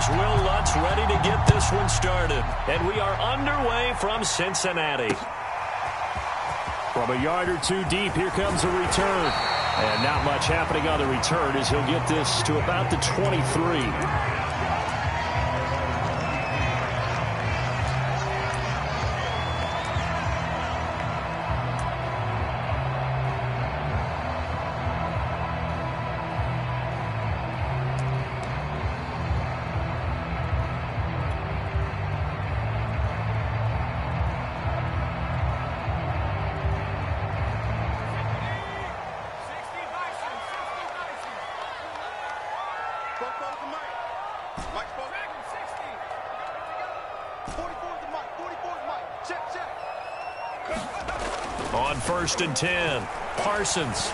Here's Will Lutz ready to get this one started. And we are underway from Cincinnati. From a yard or two deep, here comes a return. And not much happening on the return as he'll get this to about the 23. On 1st and 10, Parsons.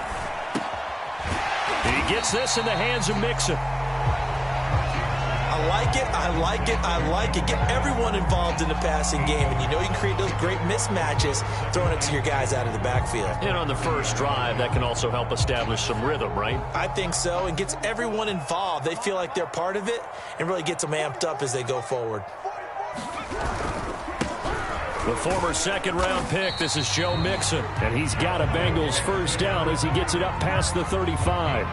He gets this in the hands of Mixon. I like it, I like it, I like it. Get everyone involved in the passing game, and you know you can create those great mismatches throwing it to your guys out of the backfield. And on the first drive, that can also help establish some rhythm, right? I think so, and gets everyone involved. They feel like they're part of it, and really gets them amped up as they go forward. The former second-round pick, this is Joe Mixon, and he's got a Bengals first down as he gets it up past the 35.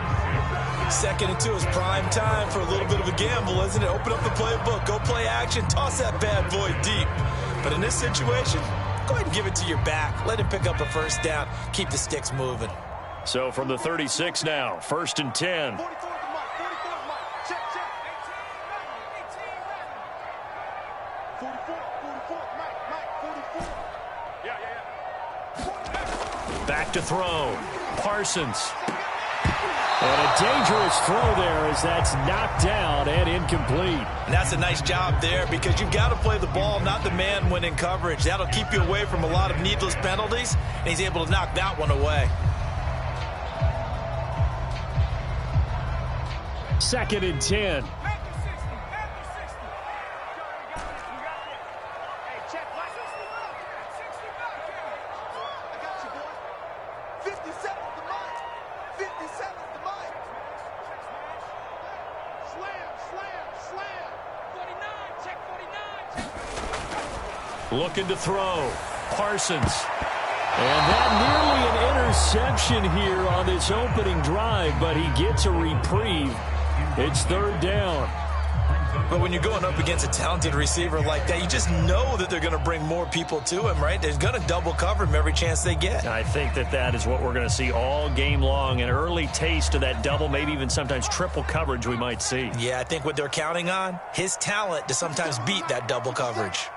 2nd and 2 is prime time for a little bit of a gamble, isn't it? Open up the playbook, go play action, toss that bad boy deep. But in this situation, go ahead and give it to your back. Let him pick up a first down, keep the sticks moving. So from the 36 now, 1st and 10. Back to throw. Parsons. And a dangerous throw there as that's knocked down and incomplete. And that's a nice job there because you've got to play the ball, not the man when in coverage. That'll keep you away from a lot of needless penalties, and he's able to knock that one away. 2nd and 10. Looking to throw. Parsons. And that nearly an interception here on this opening drive, but he gets a reprieve. It's 3rd down. But when you're going up against a talented receiver like that, you just know that they're going to bring more people to him, right? They're going to double cover him every chance they get. I think that is what we're going to see all game long. An early taste of that double, maybe even sometimes triple coverage we might see. Yeah, I think what they're counting on, his talent to sometimes beat that double coverage.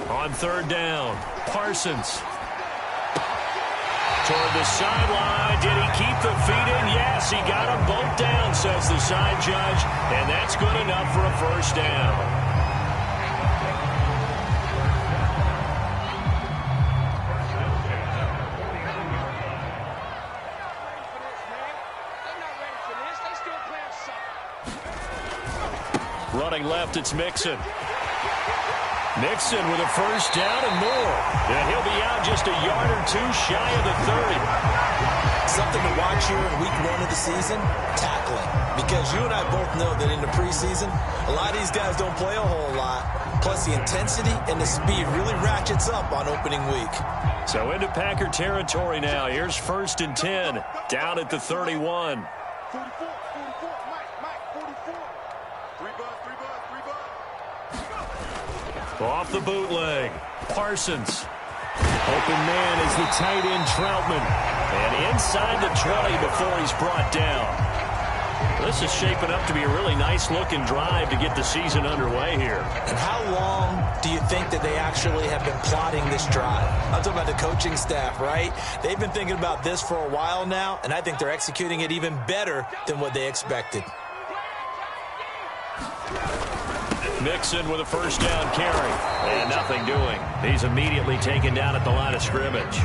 On 3rd down, Parsons. Toward the sideline. Did he keep the feet in? Yes, he got them both down, says the side judge. And that's good enough for a first down. Running left, it's Mixon. Mixon with a first down and more. And he'll be out just a yard or two shy of the 30. Something to watch here in week 1 of the season, tackling. Because you and I both know that in the preseason, a lot of these guys don't play a whole lot. Plus the intensity and the speed really ratchets up on opening week. So into Packer territory now. Here's 1st and 10. Down at the 31. 44, Mike, 44. 3 buzz. Off the bootleg. Parsons. Open man is the tight end Troutman. And inside the 20 before he's brought down. This is shaping up to be a really nice-looking drive to get the season underway here. And how long do you think that they actually have been plotting this drive? I'm talking about the coaching staff, right? They've been thinking about this for a while now, and I think they're executing it even better than what they expected. Mixon with a first down carry. And nothing doing. He's immediately taken down at the line of scrimmage.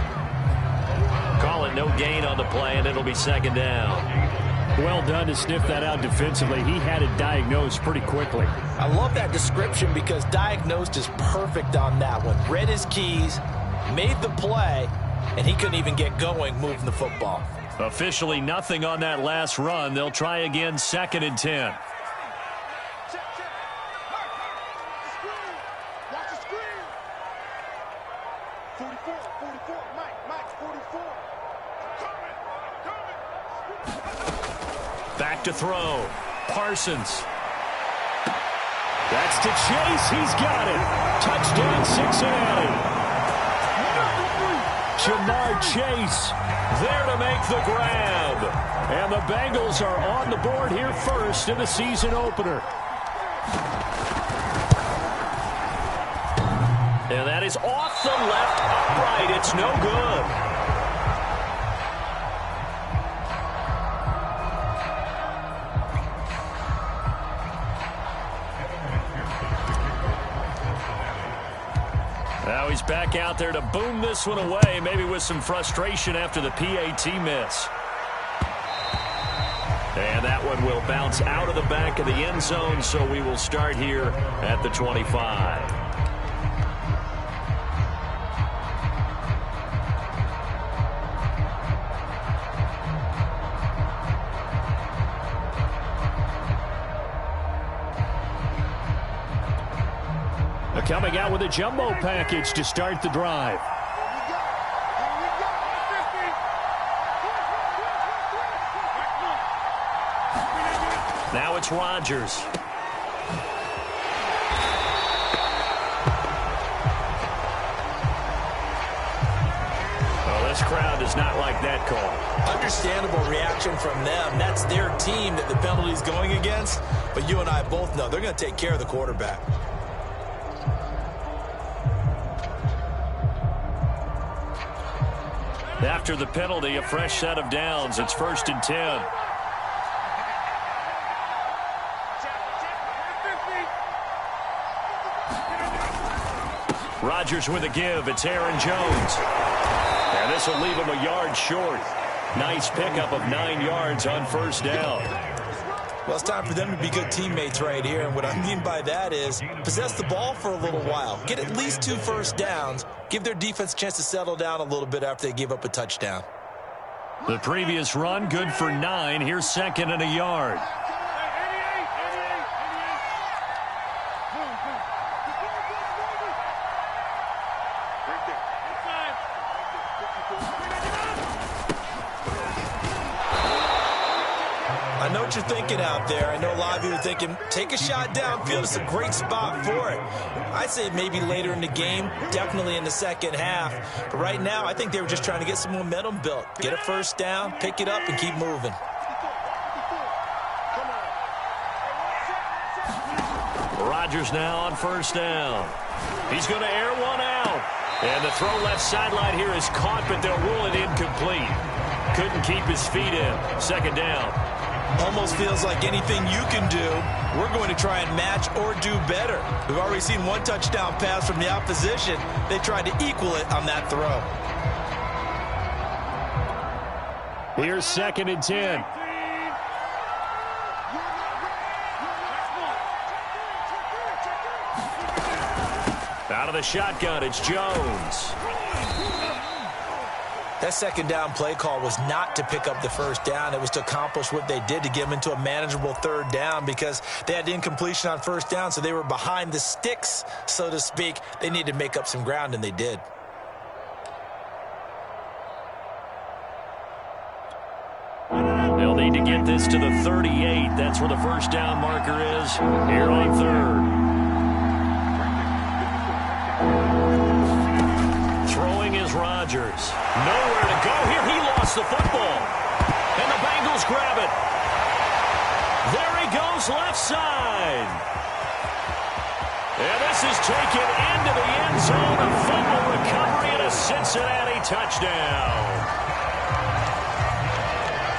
Call it no gain on the play, and it'll be 2nd down. Well done to sniff that out defensively. He had it diagnosed pretty quickly. I love that description because diagnosed is perfect on that one. Read his keys, made the play, and he couldn't even get going moving the football. Officially nothing on that last run. They'll try again, 2nd and 10. Watch the screen. 44, Mike, 44. Back to throw. Parsons. That's to Chase. He's got it. Touchdown, Cincinnati. Jamar Chase there to make the grab. And the Bengals are on the board here first in the season opener. And that is off the left upright. It's no good. Now he's back out there to boom this one away, maybe with some frustration after the PAT miss. And that one will bounce out of the back of the end zone, so we will start here at the 25. Coming out with a jumbo package to start the drive. Now it's Rodgers. Well, this crowd does not like that call. Understandable reaction from them. That's their team that the penalty's going against. But you and I both know they're going to take care of the quarterback. After the penalty, a fresh set of downs. It's 1st and 10. Rodgers with a give. It's Aaron Jones. And this will leave him a yard short. Nice pickup of 9 yards on 1st down. Well, it's time for them to be good teammates right here. And what I mean by that is possess the ball for a little while. Get at least 2 first downs. Give their defense a chance to settle down a little bit after they give up a touchdown. The previous run, good for 9. Here's 2nd and a yard. I know what you're thinking out there. I know a lot of you are thinking, take a shot downfield. It's a great spot for it. I'd say maybe later in the game, definitely in the second half. But right now, I think they were just trying to get some momentum built. Get a first down, pick it up, and keep moving. Rodgers now on 1st down. He's going to air one out. And the throw left sideline here is caught, but they'll rule it incomplete. Couldn't keep his feet in. 2nd down. Almost feels like anything you can do, we're going to try and match or do better. We've already seen 1 touchdown pass from the opposition. They tried to equal it on that throw. Here's 2nd and 10. Out of the shotgun, it's Jones. That 2nd down play call was not to pick up the first down. It was to accomplish what they did to get them into a manageable 3rd down because they had incompletion on 1st down, so they were behind the sticks, so to speak. They needed to make up some ground, and they did. They'll need to get this to the 38. That's where the first down marker is here on 3rd. Throwing is Rodgers. Nowhere to go here. He lost the football. And the Bengals grab it. There he goes, left side. And this is taken into the end zone. A fumble recovery and a Cincinnati touchdown.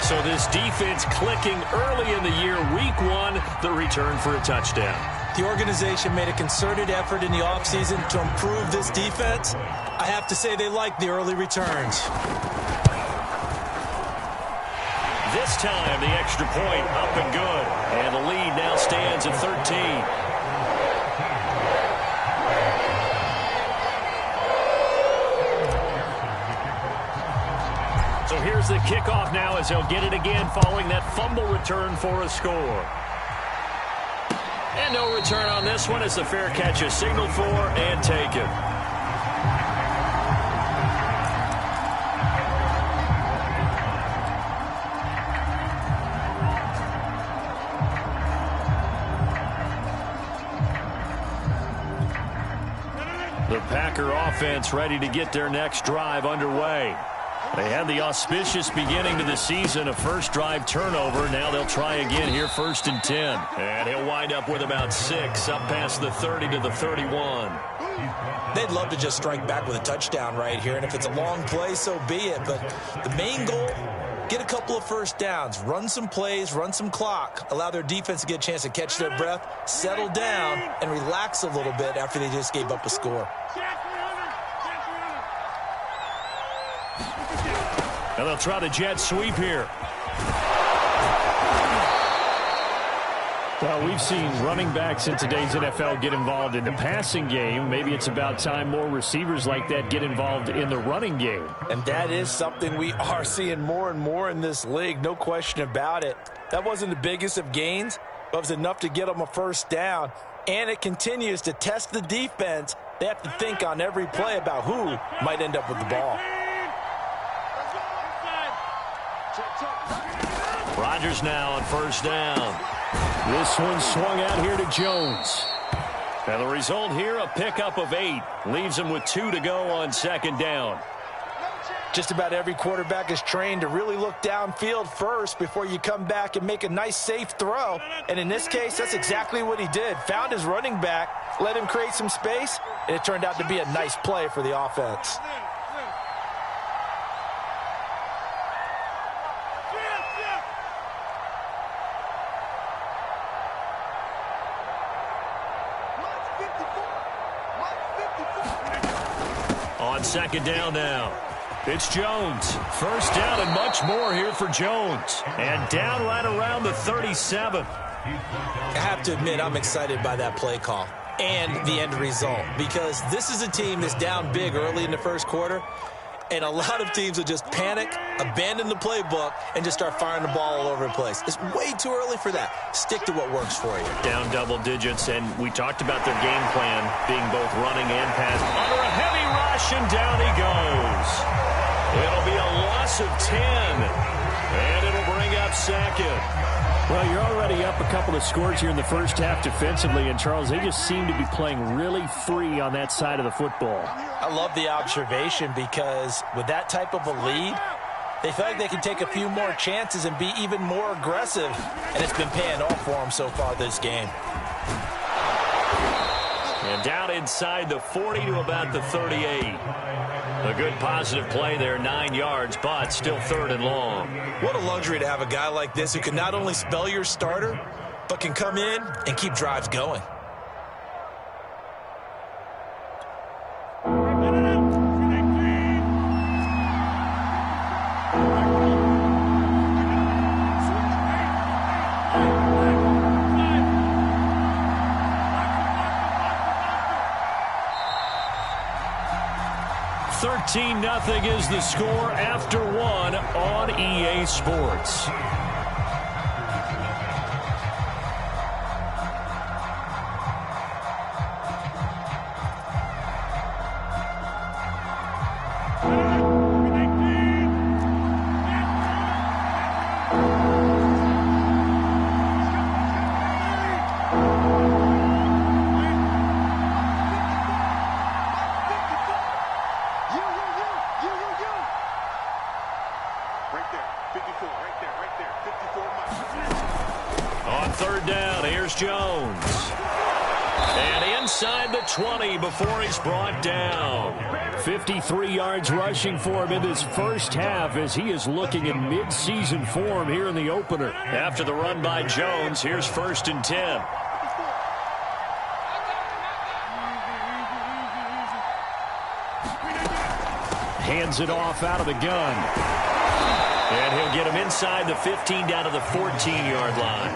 So this defense clicking early in the year. Week 1, the return for a touchdown. The organization made a concerted effort in the offseason to improve this defense. I have to say they like the early returns. This time, the extra point up and good. And the lead now stands at 13. So here's the kickoff now as he'll get it again following that fumble return for a score. And no return on this one as the fair catch is signaled for and taken. The Packer offense ready to get their next drive underway. They had the auspicious beginning to the season, a first drive turnover. Now they'll try again here, 1st and 10. And he'll wind up with about 6, up past the 30 to the 31. They'd love to just strike back with a touchdown right here, and if it's a long play, so be it. But the main goal, get a couple of first downs, run some plays, run some clock, allow their defense to get a chance to catch their breath, settle down, and relax a little bit after they just gave up a score. And they'll try the jet sweep here. Well, we've seen running backs in today's NFL get involved in the passing game. Maybe it's about time more receivers like that get involved in the running game. And that is something we are seeing more and more in this league, no question about it. That wasn't the biggest of gains, but it was enough to get them a first down. And it continues to test the defense. They have to think on every play about who might end up with the ball. Rodgers now on first down. This one swung out here to Jones. And the result here, a pickup of 8. Leaves him with 2 to go on 2nd down. Just about every quarterback is trained to really look downfield first before you come back and make a nice, safe throw. And in this case, that's exactly what he did. Found his running back, let him create some space, and it turned out to be a nice play for the offense. On 2nd down now. It's Jones. First down and much more here for Jones. And down right around the 37. I have to admit, I'm excited by that play call and the end result, because this is a team that's down big early in the first quarter, and a lot of teams will just panic, abandon the playbook, and just start firing the ball all over the place. It's way too early for that. Stick to what works for you. Down double digits, and we talked about their game plan being both running and pass. Under a heavy rush, and down he goes. It'll be a loss of 10, and it'll bring up 2nd. Well, you're already up a couple of scores here in the first half defensively, and Charles, they just seem to be playing really free on that side of the football. I love the observation, because with that type of a lead, they feel like they can take a few more chances and be even more aggressive, and it's been paying off for them so far this game. And down inside the 40 to about the 38. A good positive play there, 9 yards, but still 3rd and long. What a luxury to have a guy like this who can not only spell your starter, but can come in and keep drives going. Nothing is the score after 1 on EA Sports. Jones. And inside the 20 before he's brought down. 53 yards rushing for him in this first half as he is looking in mid-season form here in the opener. After the run by Jones, here's 1st and 10. Hands it off out of the gun. And he'll get him inside the 15 down to the 14-yard line.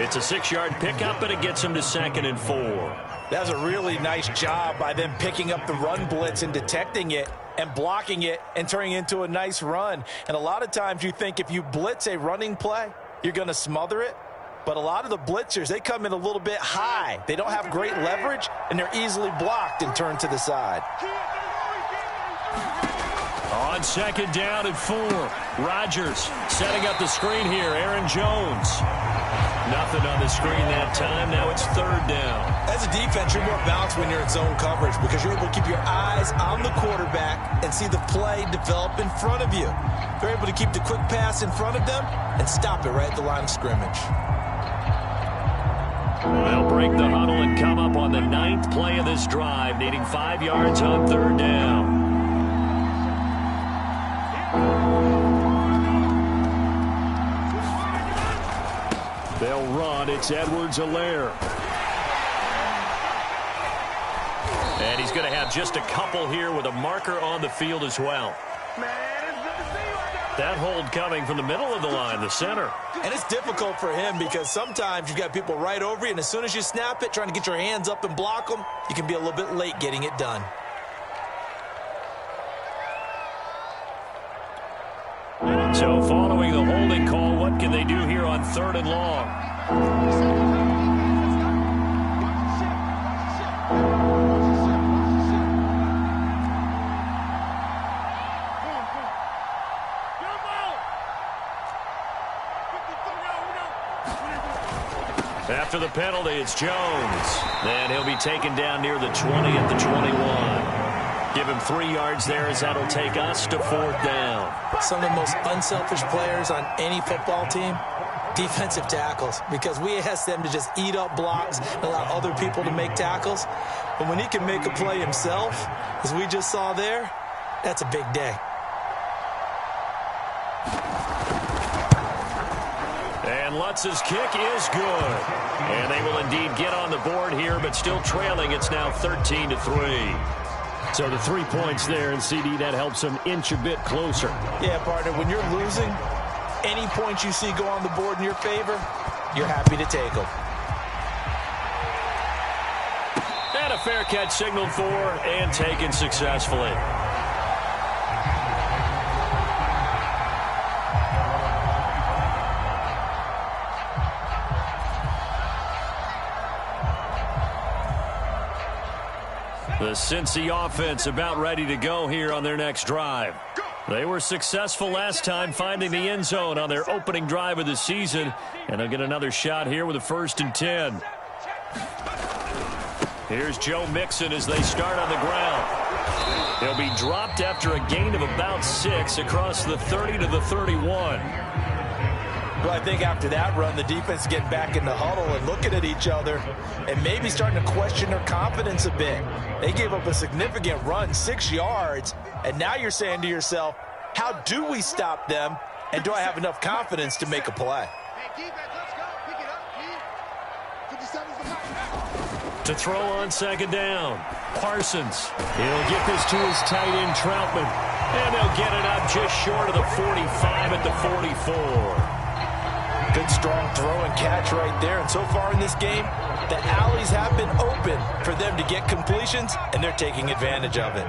It's a 6-yard pickup, and it gets him to 2nd and 4. That was a really nice job by them picking up the run blitz and detecting it and blocking it and turning it into a nice run. And a lot of times you think if you blitz a running play, you're going to smother it. But a lot of the blitzers, they come in a little bit high. They don't have great leverage, and they're easily blocked and turned to the side. On 2nd down and 4, Rodgers setting up the screen here. Aaron Jones. Nothing on the screen that time. Now it's 3rd down. As a defense, you're more balanced when you're in zone coverage because you're able to keep your eyes on the quarterback and see the play develop in front of you. You're able to keep the quick pass in front of them and stop it right at the line of scrimmage. They'll break the huddle and come up on the 9th play of this drive, needing 5 yards on 3rd down. They'll run. It's Edwards-Helaire. And he's going to have just a couple here with a marker on the field as well. That hold coming from the middle of the line, the center. And it's difficult for him because sometimes you've got people right over you, and as soon as you snap it, trying to get your hands up and block them, you can be a little bit late getting it done. So following the holding call, what can they do here on 3rd and long? After the penalty, it's Jones. And he'll be taken down near the 20 at the 21. Give him 3 yards there as that'll take us to 4th down. Some of the most unselfish players on any football team, defensive tackles, because we ask them to just eat up blocks and allow other people to make tackles. But when he can make a play himself, as we just saw there, that's a big day. And Lutz's kick is good. And they will indeed get on the board here, but still trailing. It's now 13-3. So the 3 points there, and CD, that helps them inch a bit closer. Yeah, partner, when you're losing, any points you see go on the board in your favor, you're happy to take them. And a fair catch signaled for and taken successfully. The Cincy offense about ready to go here on their next drive. They were successful last time finding the end zone on their opening drive of the season, and they'll get another shot here with a 1st and 10. Here's Joe Mixon as they start on the ground. He'll be dropped after a gain of about 6 across the 30 to the 31. Well, I think after that run, the defense getting back in the huddle and looking at each other and maybe starting to question their confidence a bit. They gave up a significant run, 6 yards, and now you're saying to yourself, how do we stop them, and do I have enough confidence to make a play? To throw on 2nd down, Parsons. He'll get this to his tight end, Troutman, and they'll get it up just short of the 45 at the 44. Good, strong throw and catch right there. And so far in this game, the alleys have been open for them to get completions, and they're taking advantage of it.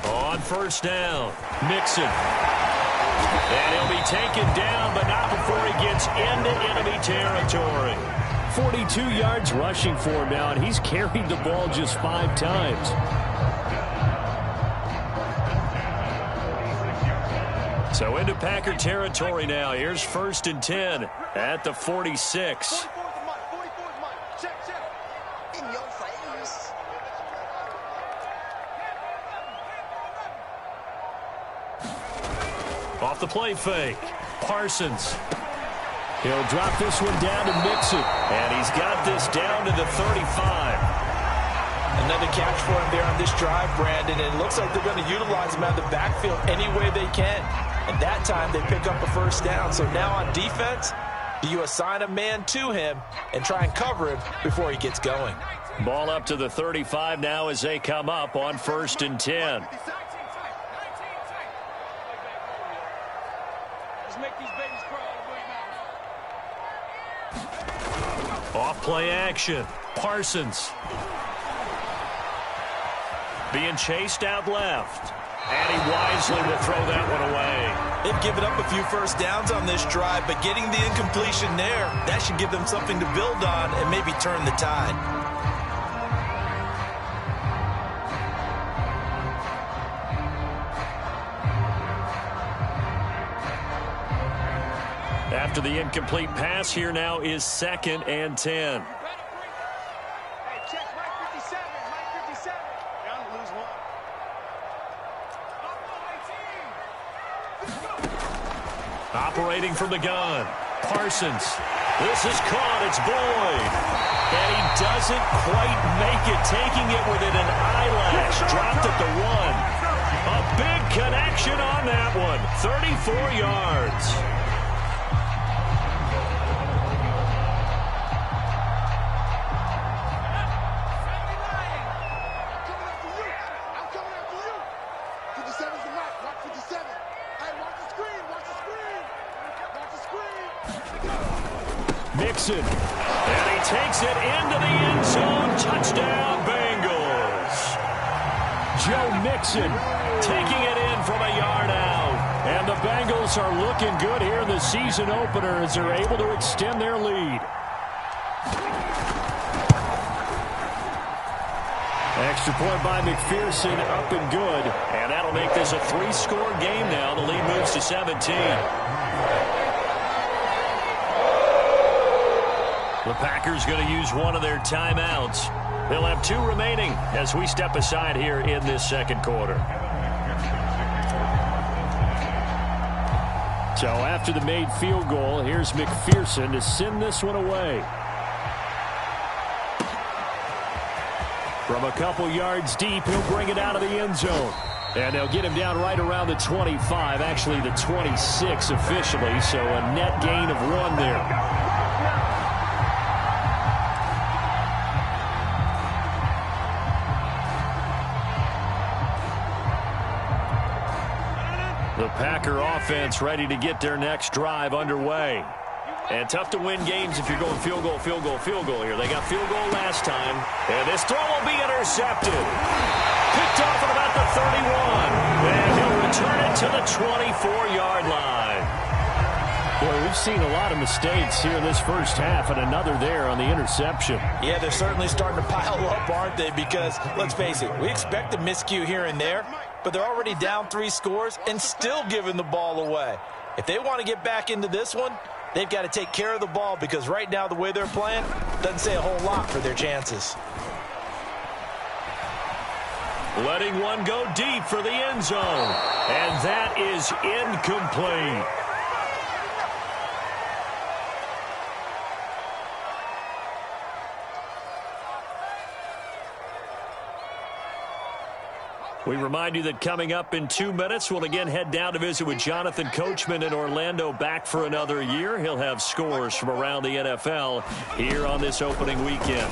On 1st down, Mixon. And he'll be taken down, but not before he gets into enemy territory. 42 yards rushing for him now, and he's carried the ball just 5 times. So into Packer territory now. Here's 1st and 10 at the 46. Off the play fake, Parsons. He'll drop this one down to Mixon. And he's got this down to the 35. Another catch for him there on this drive, Brandon. And it looks like they're going to utilize him out of the backfield any way they can. And that time they pick up a 1st down. So now on defense, Do you assign a man to him and try and cover him before he gets going? Ball up to the 35 now as they come up on 1st and 10. Off play action. Parsons. Being chased out left. And he wisely will throw that one away. They've given up a few first downs on this drive, but getting the incompletion there, that should give them something to build on and maybe turn the tide. After the incomplete pass, here now is 2nd and 10. Hey, check Mike 57. Mike 57. Down to lose one. Operating from the gun. Parsons. This is caught. It's Boyd. And he doesn't quite make it. Taking it within an eyelash. Dropped at the 1. A big connection on that one. 34 yards. Mixon, and he takes it into the end zone. Touchdown, Bengals. Joe Mixon taking it in from a yard out. And the Bengals are looking good here in the season opener as they're able to extend their lead. Extra point by McPherson, up and good. And that'll make this a 3-score game now. The lead moves to 17. The Packers going to use one of their timeouts. They'll have 2 remaining as we step aside here in this second quarter. So after the made field goal, here's McPherson to send this one away. From a couple yards deep, he'll bring it out of the end zone. And they'll get him down right around the 25, actually the 26 officially, so a net gain of 1 there. The Packer offense ready to get their next drive underway. And tough to win games if you're going field goal, field goal, field goal here. They got field goal last time. And this throw will be intercepted. Picked off at about the 31. And he'll return it to the 24-yard line. Boy, we've seen a lot of mistakes here in this first half, and another there on the interception. Yeah, they're certainly starting to pile up, aren't they? Because, let's face it, we expect a miscue here and there, but they're already down 3 scores and still giving the ball away. If they want to get back into this one, they've got to take care of the ball, because right now the way they're playing doesn't say a whole lot for their chances. Letting one go deep for the end zone. And that is incomplete. We remind you that coming up in 2 minutes, we'll again head down to visit with Jonathan Coachman in Orlando, back for another year. He'll have scores from around the NFL here on this opening weekend.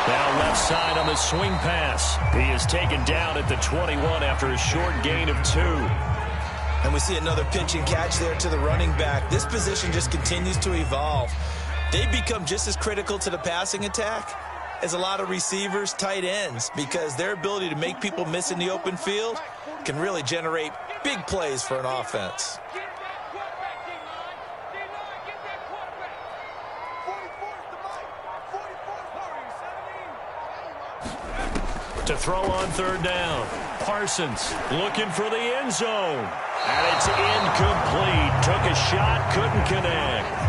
Now left side on the swing pass. He is taken down at the 21 after a short gain of 2. And we see another pitch and catch there to the running back. This position just continues to evolve. They become just as critical to the passing attack as a lot of receivers, tight ends, because their ability to make people miss in the open field can really generate big plays for an offense. To throw on 3rd down. Parsons looking for the end zone. And it's incomplete. Took a shot, couldn't connect.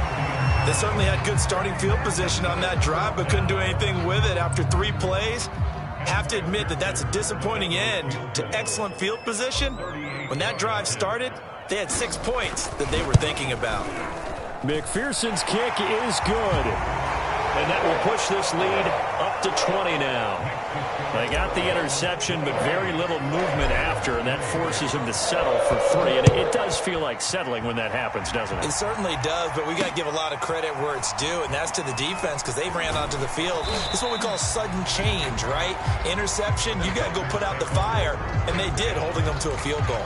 They certainly had good starting field position on that drive, but couldn't do anything with it after 3 plays. Have to admit that that's a disappointing end to excellent field position. When that drive started, they had 6 points that they were thinking about. McPherson's kick is good. And that will push this lead up to 20 now. They got the interception, but very little movement after, and that forces him to settle for 3. And it does feel like settling when that happens, doesn't it? It certainly does, but we got to give a lot of credit where it's due, and that's to the defense because they ran onto the field. This is what we call sudden change, right? Interception, you got to go put out the fire, and they did, holding them to a field goal.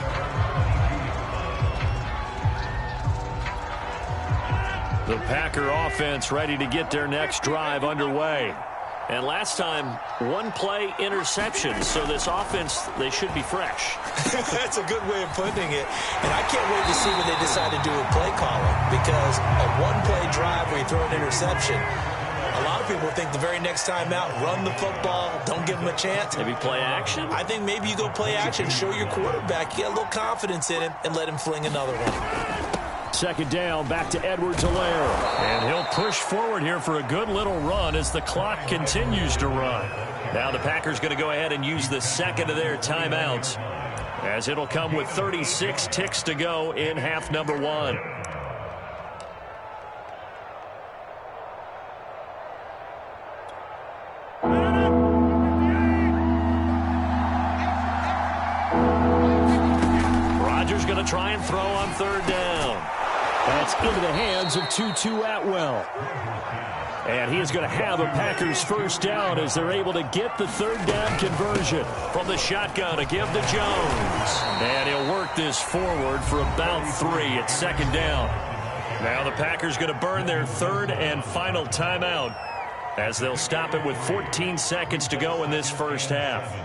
The Packer offense ready to get their next drive underway. And last time, one-play interception. So this offense, they should be fresh. That's a good way of putting it. And I can't wait to see what they decide to do with play calling. Because a one-play drive where you throw an interception, a lot of people think the very next time out, run the football, don't give them a chance. Maybe play action? I think maybe you go play action, show your quarterback, get a little confidence in him, and let him fling another one. Second down, back to Edwards-Helaire. And he'll push forward here for a good little run as the clock continues to run. Now the Packers going to go ahead and use the second of their timeouts, as it'll come with 36 ticks to go in half number 1. Rodgers going to try and throw on third down. That's into the hands of Tutu Atwell. And he is going to have a Packers first down as they're able to get the third down conversion. From the shotgun to give to Jones. And he'll work this forward for about 3 at second down. Now the Packers going to burn their third and final timeout as they'll stop it with 14 seconds to go in this first half.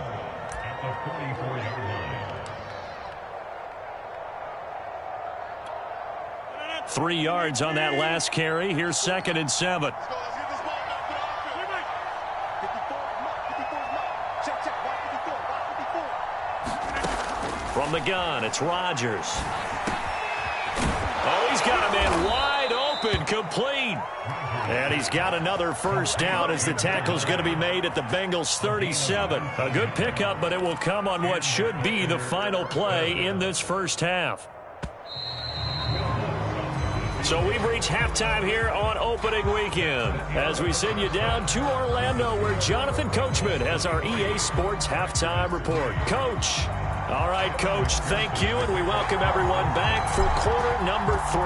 Three yards on that last carry. Here's second and 7. From the gun, it's Rodgers. Oh, he's got a man wide open, complete. And he's got another first down as the tackle's going to be made at the Bengals 37. A good pickup, but it will come on what should be the final play in this first half. So we've reached halftime here on opening weekend as we send you down to Orlando where Jonathan Coachman has our EA Sports halftime report. Coach. All right, Coach, thank you, and we welcome everyone back for quarter number 3.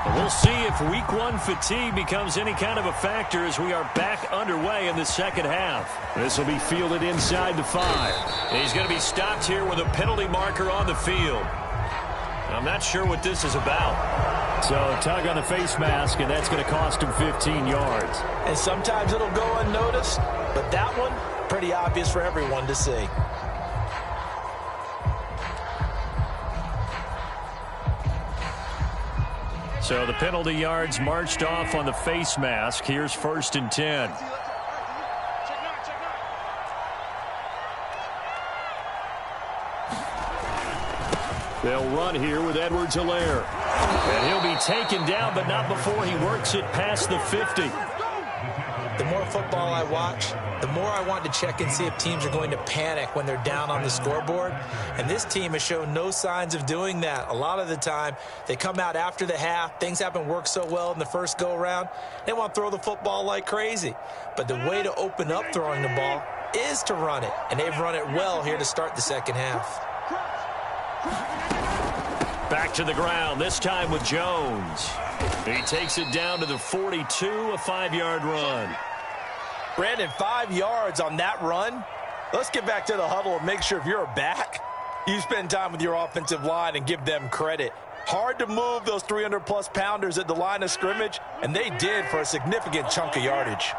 And we'll see if week 1 fatigue becomes any kind of a factor as we are back underway in the second half. This will be fielded inside the 5. And he's going to be stopped here with a penalty marker on the field. I'm not sure what this is about. So tug on the face mask, and that's going to cost him 15 yards. And sometimes it'll go unnoticed, but that one, pretty obvious for everyone to see. So the penalty yards marched off on the face mask. Here's first and 10. They'll run here with Edwards-Helaire. And he'll be taken down, but not before he works it past the 50. The more football I watch, the more I want to check and see if teams are going to panic when they're down on the scoreboard. And this team has shown no signs of doing that. A lot of the time, they come out after the half. Things haven't worked so well in the first go-around. They want to throw the football like crazy. But the way to open up throwing the ball is to run it. And they've run it well here to start the second half. Back to the ground, this time with Jones. He takes it down to the 42, a 5-yard run. Brandon, 5 yards on that run. Let's get back to the huddle and make sure if you're a back, you spend time with your offensive line and give them credit. Hard to move those 300-plus pounders at the line of scrimmage, and they did for a significant chunk of yardage.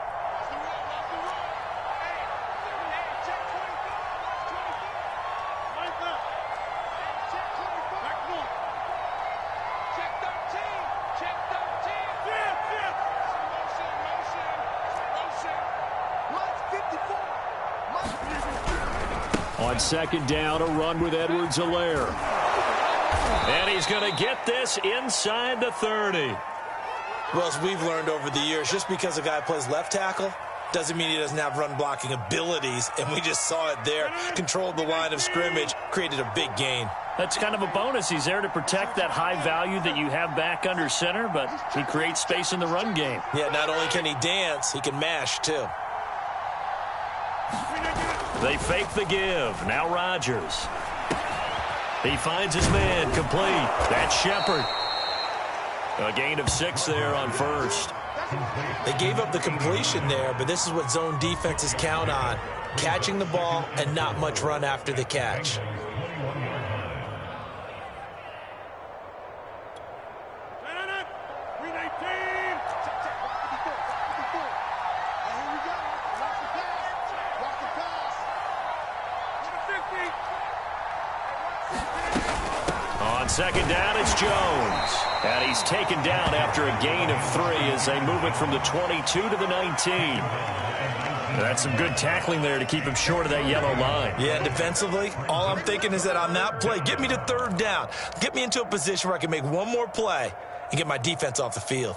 On second down, a run with Edwards-Helaire. And he's going to get this inside the 30. Well, as we've learned over the years, just because a guy plays left tackle Doesn't mean he doesn't have run-blocking abilities, and we just saw it there. Controlled the line of scrimmage, created a big gain. That's kind of a bonus. He's there to protect that high value that you have back under center, but he creates space in the run game. Yeah, not only can he dance, he can mash, too. They fake the give. Now Rodgers. He finds his man complete. That's Shepard. A gain of 6 there on first. They gave up the completion there, but this is what zone defenses count on. Catching the ball and not much run after the catch. On second down, it's Jones. And he's taken down after a gain of 3 as they move it from the 22 to the 19. That's some good tackling there to keep him short of that yellow line. Yeah, defensively, all I'm thinking is that on that play, get me to third down. Get me into a position where I can make one more play and get my defense off the field.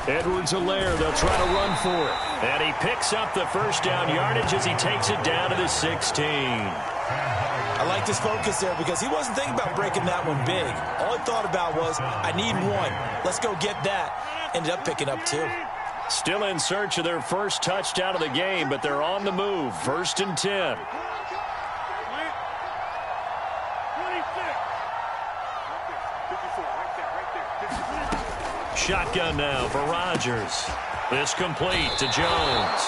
Edwards-Helaire, they'll try to run for it. And he picks up the first down yardage as he takes it down to the 16. I like this focus there because he wasn't thinking about breaking that one big. All he thought about was, I need 1. Let's go get that. Ended up picking up 2. Still in search of their first touchdown of the game, but they're on the move. 1st and 10. Shotgun now for Rodgers. This complete to Jones.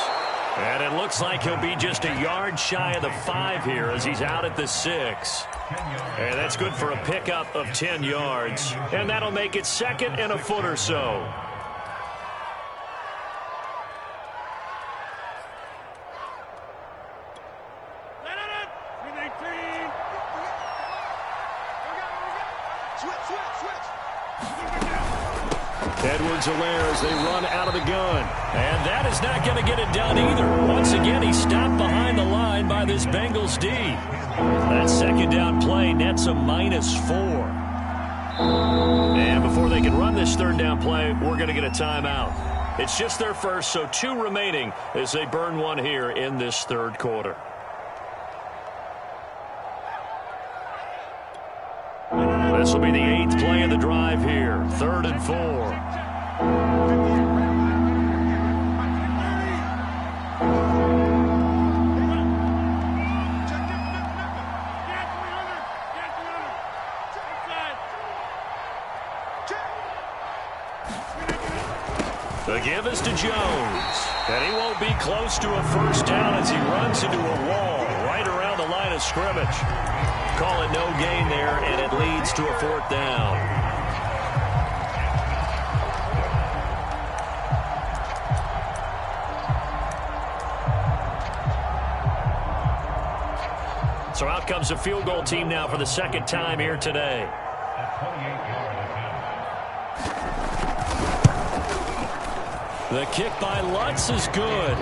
And it looks like he'll be just a yard shy of the 5 here as he's out at the 6. And that's good for a pickup of 10 yards. And that'll make it 2nd and a foot or so. Edwards-Helaire as they run out of the gun. And that is not going to get it done either. Once again, he's stopped behind the line by this Bengals D. That second down play nets a -4. And before they can run this third down play, we're going to get a timeout. It's just their first, so 2 remaining as they burn 1 here in this third quarter. This will be the 8th play of the drive here. 3rd and 4. The give is to Jones. And he won't be close to a first down as he runs into a wall right around the line of scrimmage. Call it no gain there, and it leads to a 4th down. So out comes a field goal team now for the 2nd time here today. The kick by Lutz is good.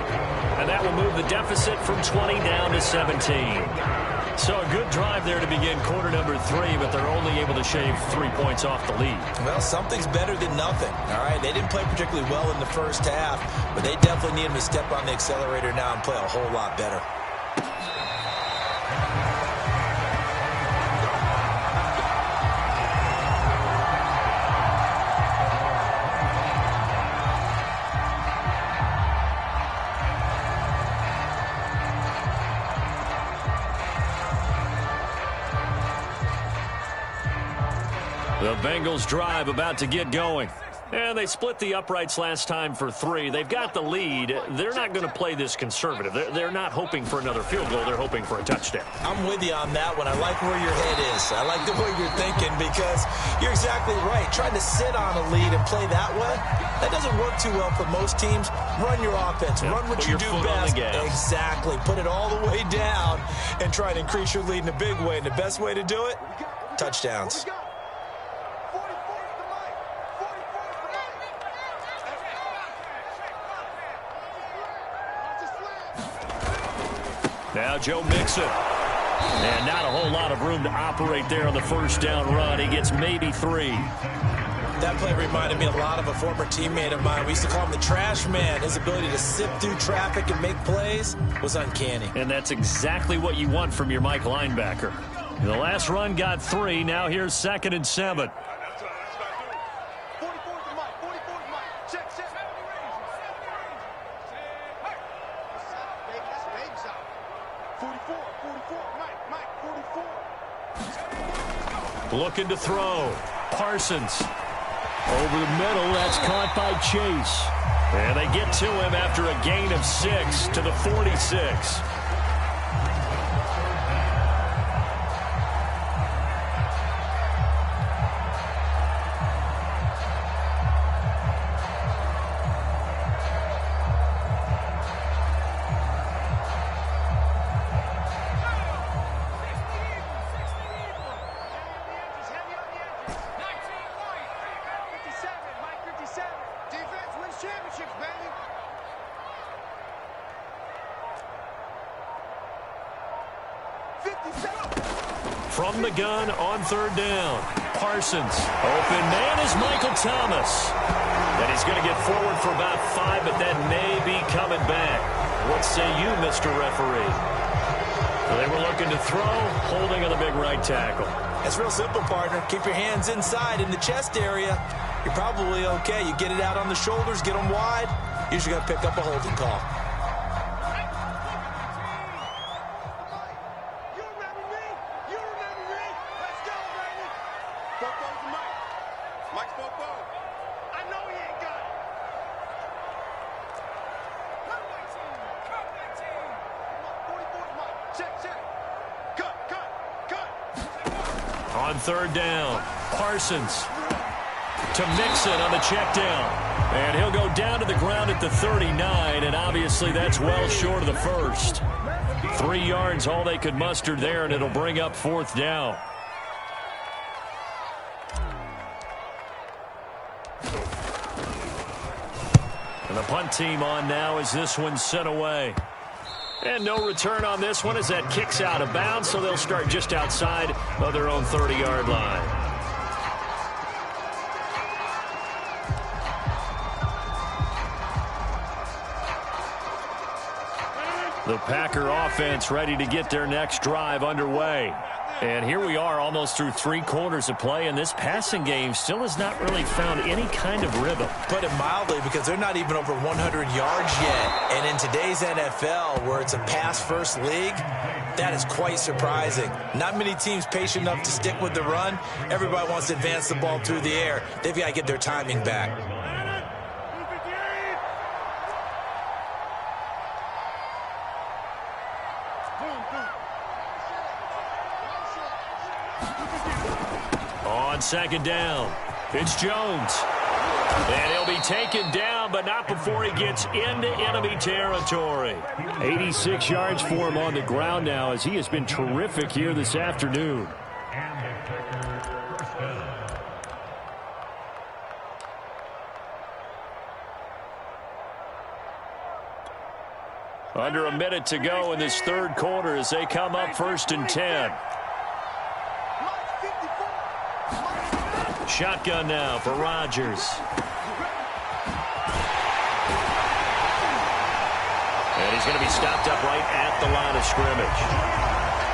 And that will move the deficit from 20 down to 17. So a good drive there to begin quarter number 3, but they're only able to shave 3 points off the lead. Well, something's better than nothing. All right, they didn't play particularly well in the first half, but they definitely need them to step on the accelerator now and play a whole lot better. The Bengals drive about to get going. And they split the uprights last time for 3. They've got the lead. They're not going to play this conservative. They're not hoping for another field goal. They're hoping for a touchdown. I'm with you on that one. I like where your head is. I like the way you're thinking because you're exactly right. Trying to sit on a lead and play that way, that doesn't work too well for most teams. Run your offense. Run what you do best. Exactly. Put it all the way down and try to increase your lead in a big way. And the best way to do it, touchdowns. Now Joe Mixon. And not a whole lot of room to operate there on the first down run. He gets maybe 3. That play reminded me a lot of a former teammate of mine. We used to call him the trash man. His ability to sift through traffic and make plays was uncanny. And that's exactly what you want from your Mike linebacker. The last run got 3. Now here's 2nd and 7. Looking to throw. Parsons. Over the middle, that's caught by Chase. And they get to him after a gain of 6 to the 46. From the gun on 3rd down. Parsons. Open man is Michael Thomas. And he's going to get forward for about 5, but that may be coming back. What say you, Mr. Referee? They were looking to throw, holding on the big right tackle. It's real simple, partner. Keep your hands inside in the chest area. You're probably okay. You get it out on the shoulders, get them wide. Usually going to pick up a holding call. On 3rd down, Parsons to Mixon on the check down. And he'll go down to the ground at the 39, and obviously that's well short of the first. 3 yards, all they could muster there, and it'll bring up 4th down. And the punt team on now as this one's sent away. And no return on this one as that kicks out of bounds, so they'll start just outside of their own 30-yard line. The Packer offense ready to get their next drive underway. And here we are almost through 3 quarters of play, and this passing game still has not really found any kind of rhythm. Put it mildly, because they're not even over 100 yards yet. And in today's NFL, where it's a pass-first league, that is quite surprising. Not many teams patient enough to stick with the run. Everybody wants to advance the ball through the air. They've got to get their timing back. On 2nd down, it's Jones. And he'll be taken down, but not before he gets into enemy territory. 86 yards for him on the ground now, as he has been terrific here this afternoon. Under a minute to go in this 3rd quarter as they come up 1st and 10. Shotgun now for Rodgers. And he's going to be stopped up right at the line of scrimmage.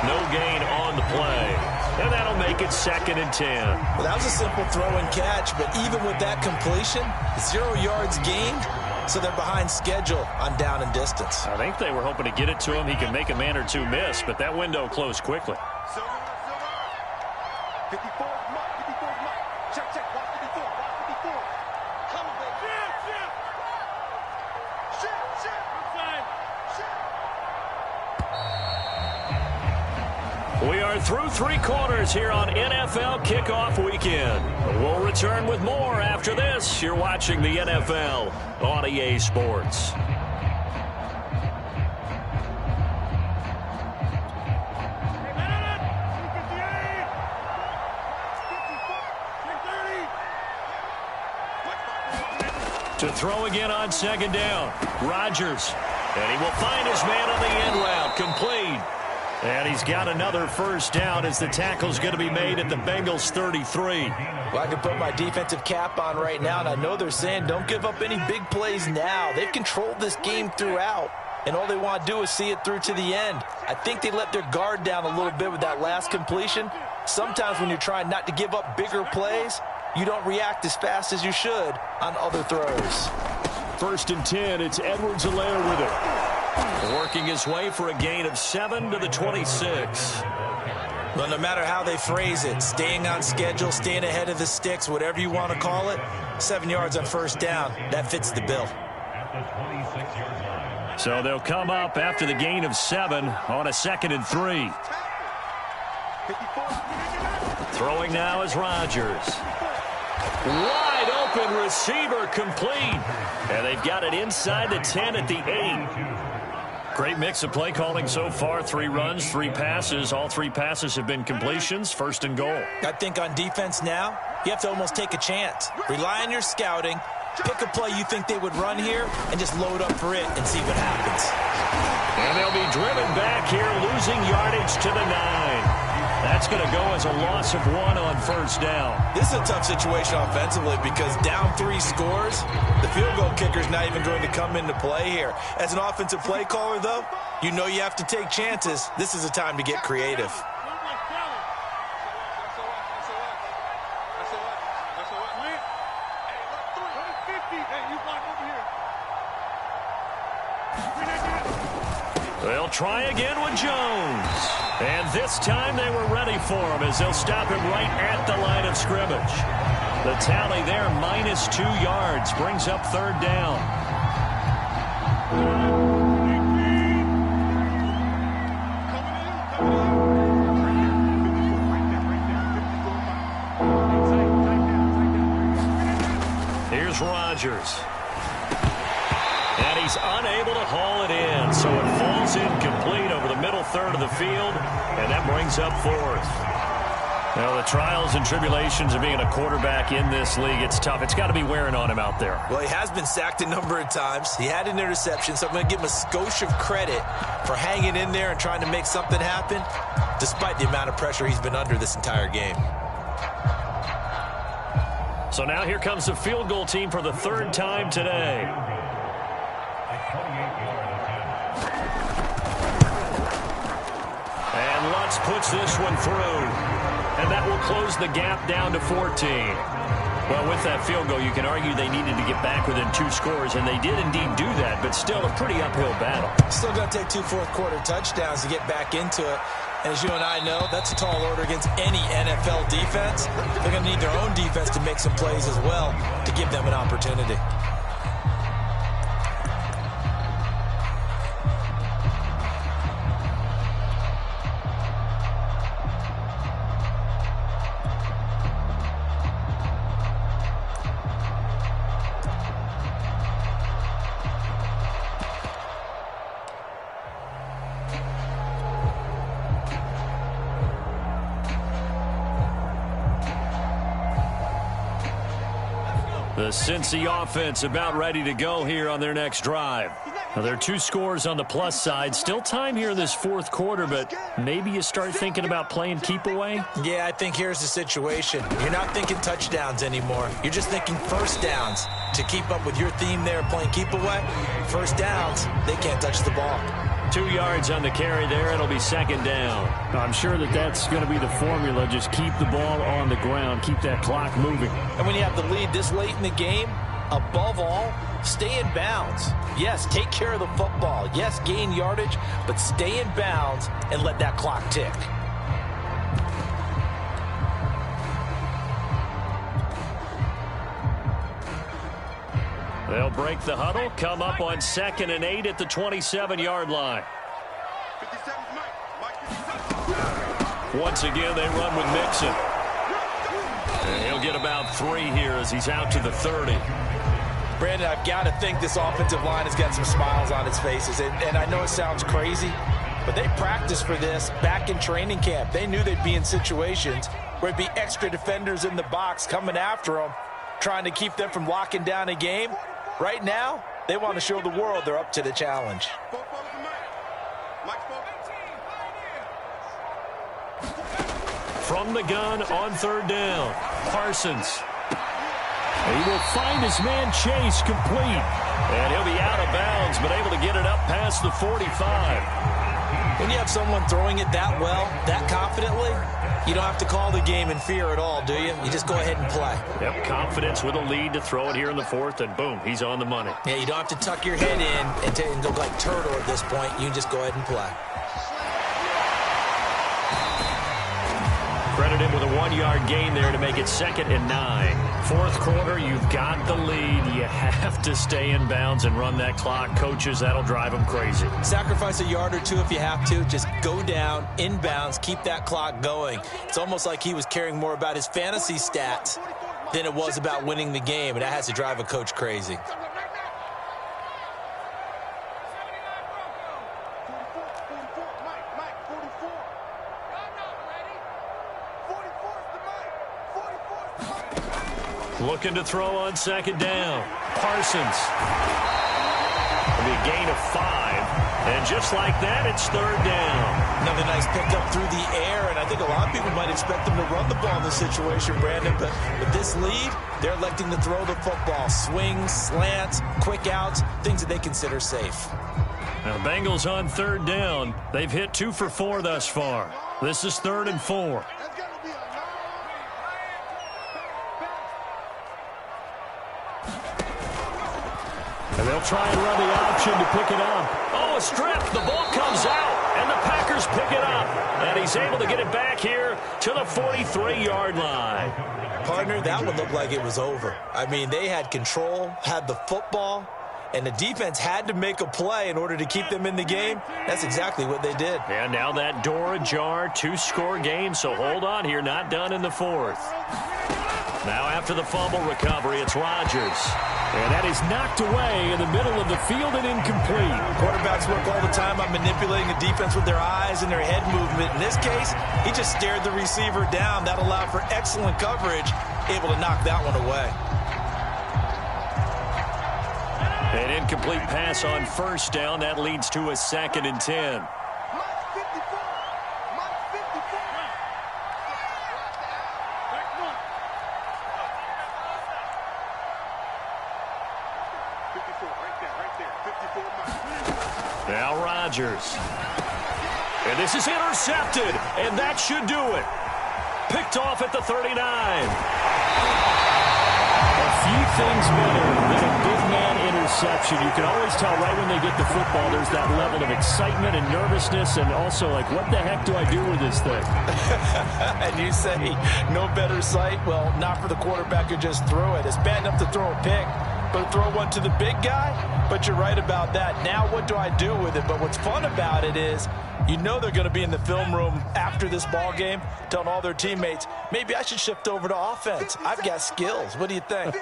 No gain on the play. And that'll make it 2nd and 10. Well, that was a simple throw and catch, but even with that completion, 0 yards gained, so they're behind schedule on down and distance. I think they were hoping to get it to him. He can make a man or two miss, but that window closed quickly. 54. Check, watch 54, watch 54. Come on, baby. Shift. We are through 3 quarters here on NFL Kickoff Weekend. We'll return with more after this. You're watching the NFL on EA Sports. To throw again on 2nd down. Rodgers. And he will find his man on the end route. Complete. And he's got another first down as the tackle's going to be made at the Bengals 33. Well, I can put my defensive cap on right now, and I know they're saying don't give up any big plays now. They've controlled this game throughout, and all they want to do is see it through to the end. I think they let their guard down a little bit with that last completion. Sometimes when you're trying not to give up bigger plays, you don't react as fast as you should on other throws. 1st and 10, it's Edwards-Helaire with it. Working his way for a gain of 7 to the 26. Well, no matter how they phrase it, staying on schedule, staying ahead of the sticks, whatever you want to call it, 7 yards on first down, that fits the bill. So they'll come up after the gain of 7 on a 2nd and 3. Throwing now is Rodgers. Wide open receiver complete. And they've got it inside the 10 at the 8. Great mix of play calling so far. 3 runs, 3 passes. All 3 passes have been completions. 1st and goal. I think on defense now, you have to almost take a chance. Rely on your scouting. Pick a play you think they would run here and just load up for it and see what happens. And they'll be driven back here, losing yardage to the 9. That's going to go as a loss of 1 on first down. This is a tough situation offensively because down 3 scores, the field goal kicker's not even going to come into play here. As an offensive play caller, though, you know you have to take chances. This is a time to get creative. They'll try again with Jones. And this time they were ready for him as they'll stop him right at the line of scrimmage. The tally there, -2 yards, brings up 3rd down. Here's Rodgers. And he's unable to haul it in, so it falls incomplete over the middle third of the field, and that brings up 4th. Well, the trials and tribulations of being a quarterback in this league, it's tough. It's got to be wearing on him out there. Well, he has been sacked a number of times. He had an interception, so I'm going to give him a skosh of credit for hanging in there and trying to make something happen, despite the amount of pressure he's been under this entire game. So now here comes the field goal team for the 3rd time today. And Lutz puts this one through. And that will close the gap down to 14. Well, with that field goal, you can argue they needed to get back within 2 scores, and they did indeed do that, but still a pretty uphill battle. Still going to take 2 fourth-quarter touchdowns to get back into it. And as you and I know, that's a tall order against any NFL defense. They're going to need their own defense to make some plays as well to give them an opportunity. The Cincy offense about ready to go here on their next drive. Now, there are 2 scores on the plus side. Still time here in this 4th quarter, but maybe you start thinking about playing keep away? Yeah, I think here's the situation. You're not thinking touchdowns anymore. You're just thinking first downs. To keep up with your theme there, playing keep away, first downs, they can't touch the ball. 2 yards on the carry there. It'll be 2nd down. I'm sure that's going to be the formula. Just keep the ball on the ground. Keep that clock moving. And when you have the lead this late in the game, above all, stay in bounds. Yes, take care of the football. Yes, gain yardage, but stay in bounds and let that clock tick. They'll break the huddle, come up on 2nd and 8 at the 27-yard line. Once again, they run with Mixon. And he'll get about 3 here as he's out to the 30. Brandon, I've got to think this offensive line has got some smiles on its faces. And I know it sounds crazy, but they practiced for this back in training camp. They knew they'd be in situations where it'd be extra defenders in the box coming after them, trying to keep them from locking down a game. Right now, they want to show the world they're up to the challenge. from the gun on third down. Parsons. He will find his man Chase complete. And he'll be out of bounds, but able to get it up past the 45. When you have someone throwing it that well, that confidently, you don't have to call the game in fear at all, do you? You just go ahead and play. Yep, confidence with a lead to throw it here in the fourth, and boom, he's on the money. Yeah, you don't have to tuck your head in and look like turtle at this point. You can just go ahead and play. Credit him with a 1-yard gain there to make it 2nd and 9. Fourth quarter, you've got the lead. You have to stay in bounds and run that clock. Coaches, that'll drive them crazy. Sacrifice a yard or two if you have to. Just go down, in bounds, keep that clock going. It's almost like he was caring more about his fantasy stats than it was about winning the game, and that has to drive a coach crazy. Looking to throw on 2nd down. Parsons. It'll be a gain of 5. And just like that, it's 3rd down. Another nice pickup through the air, and I think a lot of people might expect them to run the ball in this situation, Brandon, but with this lead, they're electing to throw the football. Swings, slants, quick outs, things that they consider safe. Now, Bengals on 3rd down. They've hit 2 for 4 thus far. This is 3rd and 4. And they'll try and run the option to pick it up. Oh, a strip. The ball comes out, and the Packers pick it up. And he's able to get it back here to the 43-yard line. Partner, that one looked like it was over. I mean, they had control, had the football, and the defense had to make a play in order to keep them in the game. That's exactly what they did. And now that door ajar, 2-score game, so hold on here, not done in the fourth. Now after the fumble recovery, it's Rodgers. And that is knocked away in the middle of the field and incomplete. Quarterbacks work all the time on manipulating the defense with their eyes and their head movement. In this case, he just stared the receiver down. That allowed for excellent coverage, able to knock that one away. An incomplete pass on 1st down. That leads to a 2nd and 10. Now Rodgers. And this is intercepted, and that should do it. Picked off at the 39. A few things better than a big man interception. You can always tell right when they get the football, there's that level of excitement and nervousness, and also like, what the heck do I do with this thing? And you say, no better sight? Well, not for the quarterback who just threw it. It's bad enough to throw a pick, but to throw one to the big guy? But you're right about that. Now what do I do with it? But what's fun about it is, you know they're going to be in the film room after this ball game telling all their teammates, maybe I should shift over to offense. I've got skills. What do you think?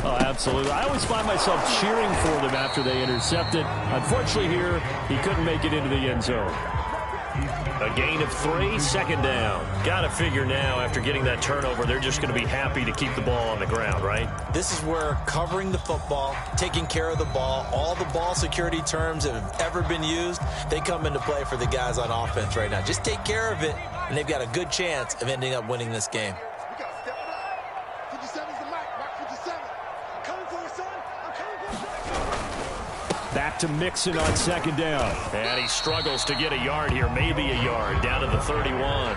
Oh, absolutely. I always find myself cheering for them after they intercept it. Unfortunately here, he couldn't make it into the end zone. A gain of 3, 2nd down. Got to figure now, after getting that turnover, they're just going to be happy to keep the ball on the ground, right? This is where covering the football, taking care of the ball, all the ball security terms that have ever been used, they come into play for the guys on offense right now. Just take care of it, and they've got a good chance of ending up winning this game. We got to step it up. 57's the mic. Mark 57. I'm coming for you, son. I'm coming for you. Back to Mixon on 2nd down. And he struggles to get a yard here, maybe a yard, down to the 31.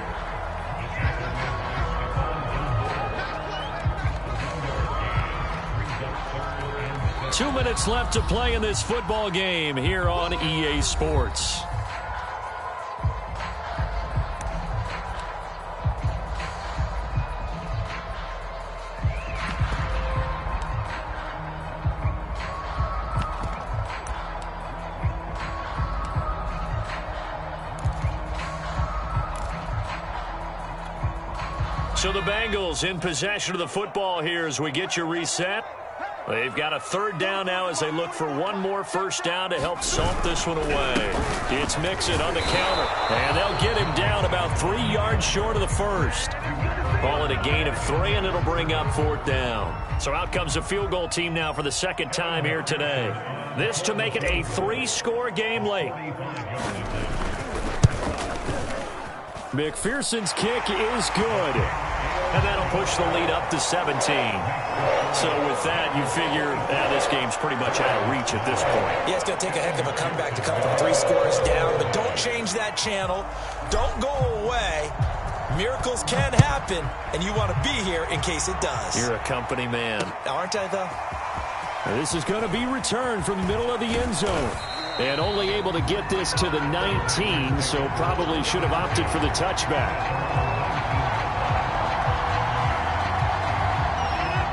Two minutes left to play in this football game here on EA Sports. So the Bengals in possession of the football here as we get you reset. They've got a 3rd down now as they look for one more 1st down to help salt this one away. It's Mixon on the counter, and they'll get him down about 3 yards short of the 1st. Call it a gain of 3, and it'll bring up 4th down. So out comes a field goal team now for the 2nd time here today. This to make it a 3-score game late. McPherson's kick is good. And that'll push the lead up to 17. So with that, you figure this game's pretty much out of reach at this point. Yeah, it's going to take a heck of a comeback to come from 3 scores down. But don't change that channel. Don't go away. Miracles can happen, and you want to be here in case it does. You're a company man. Aren't I, though? This is going to be returned from the middle of the end zone. And only able to get this to the 19, so probably should have opted for the touchback.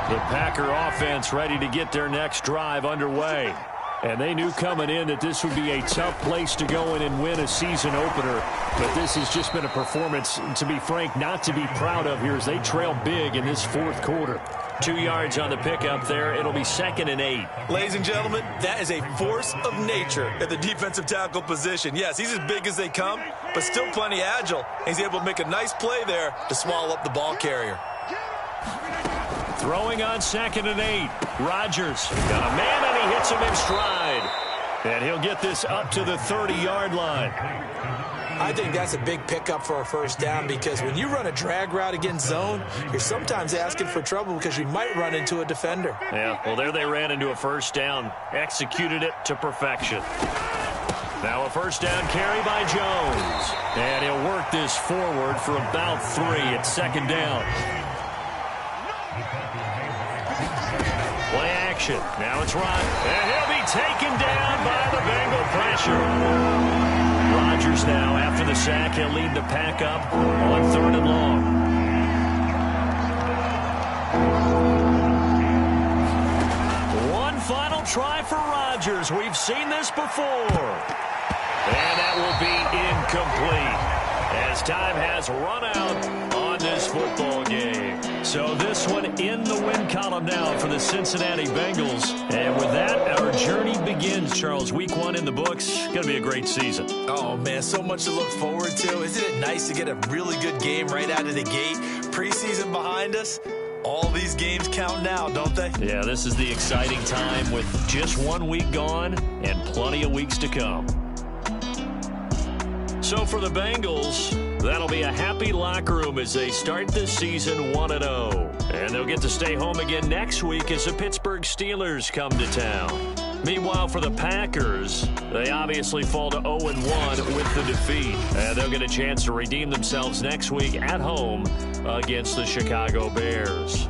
The Packer offense ready to get their next drive underway. And they knew coming in that this would be a tough place to go in and win a season opener. But this has just been a performance, to be frank, not to be proud of here as they trail big in this fourth quarter. 2 yards on the pickup there. It'll be 2nd and 8. Ladies and gentlemen, that is a force of nature at the defensive tackle position. Yes, he's as big as they come, but still plenty agile. He's able to make a nice play there to swallow up the ball carrier. Throwing on 2nd and 8. Rodgers got a man, and he hits him in stride. And he'll get this up to the 30-yard line. I think that's a big pickup for a first down because when you run a drag route against zone, you're sometimes asking for trouble because you might run into a defender. Yeah, well, there they ran into a first down. Executed it to perfection. Now a first down carry by Jones. And he'll work this forward for about 3 at 2nd down. Play action. Now it's Rod. And he'll be taken down by the Bengal pressure. Rodgers now, after the sack, he'll lead the pack up on 3rd and long. One final try for Rodgers. We've seen this before. And that will be incomplete as time has run out on this football game. So this one in the win column now for the Cincinnati Bengals. And with that, our journey begins, Charles. Week 1 in the books. Going to be a great season. Oh, man, so much to look forward to. Isn't it nice to get a really good game right out of the gate? Preseason behind us. All these games count now, don't they? Yeah, this is the exciting time with just 1 week gone and plenty of weeks to come. So for the Bengals, that'll be a happy locker room as they start this season 1-0. And they'll get to stay home again next week as the Pittsburgh Steelers come to town. Meanwhile, for the Packers, they obviously fall to 0-1 with the defeat. And they'll get a chance to redeem themselves next week at home against the Chicago Bears.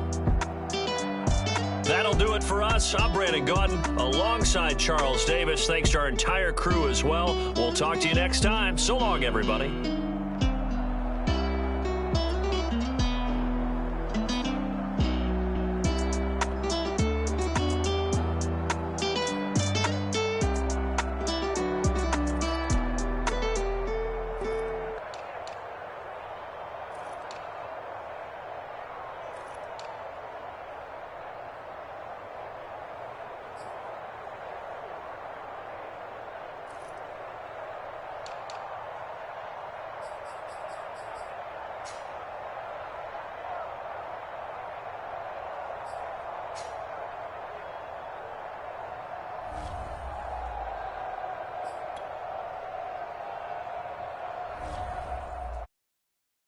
That'll do it for us. I'm Brandon Gaudin alongside Charles Davis. Thanks to our entire crew as well. We'll talk to you next time. So long, everybody.